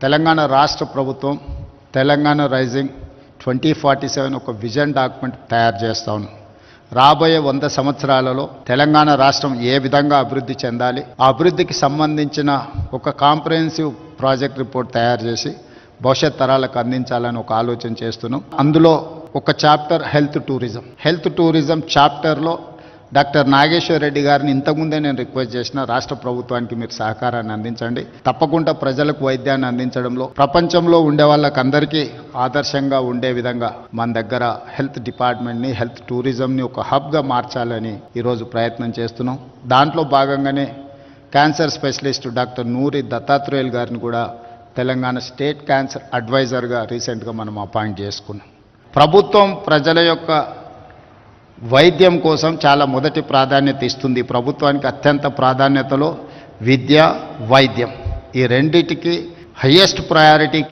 తెలంగాణ రాష్ట్ర ప్రభుత్వం తెలంగాణ రైజింగ్ 2047 ఒక విజన్ డాక్యుమెంట్ తయారు చేస్తా ఉన్నాం. రాబోయే 100 సంవత్సరాలలో తెలంగాణ రాష్ట్రం ఏ విధంగా అభివృద్ధి చెందాలి, ఆ అభివృద్ధికి సంబంధించిన ఒక కాంప్రహెన్సివ్ ప్రాజెక్ట్ రిపోర్ట్ తయారు చేసి భవిష్యత్ తరాలకు అందించాలని ఒక ఆలోచన చేస్తున్నాం. అందులో ఒక చాప్టర్ హెల్త్ టూరిజం చాప్టర్లో డాక్టర్ నాగేశ్వర్ రెడ్డి గారిని ఇంతకుముందే నేను రిక్వెస్ట్ చేసిన రాష్ట్ర ప్రభుత్వానికి మీరు సహకారాన్ని అందించండి. తప్పకుండా ప్రజలకు వైద్యాన్ని అందించడంలో ప్రపంచంలో ఉండే వాళ్ళకందరికీ ఆదర్శంగా ఉండే విధంగా మన దగ్గర హెల్త్ డిపార్ట్మెంట్ని, హెల్త్ టూరిజంని ఒక హబ్గా మార్చాలని ఈరోజు ప్రయత్నం చేస్తున్నాం. దాంట్లో భాగంగానే క్యాన్సర్ స్పెషలిస్ట్ డాక్టర్ నూరి దత్తాత్రేయులు గారిని కూడా తెలంగాణ స్టేట్ క్యాన్సర్ అడ్వైజర్గా రీసెంట్గా మనం అపాయింట్ చేసుకున్నాం. ప్రభుత్వం ప్రజల యొక్క వైద్యం కోసం చాలా మొదటి ప్రాధాన్యత ఇస్తుంది. ప్రభుత్వానికి అత్యంత ప్రాధాన్యతలో విద్య, వైద్యం ఈ రెండిటికి హయ్యెస్ట్ ప్రయారిటీ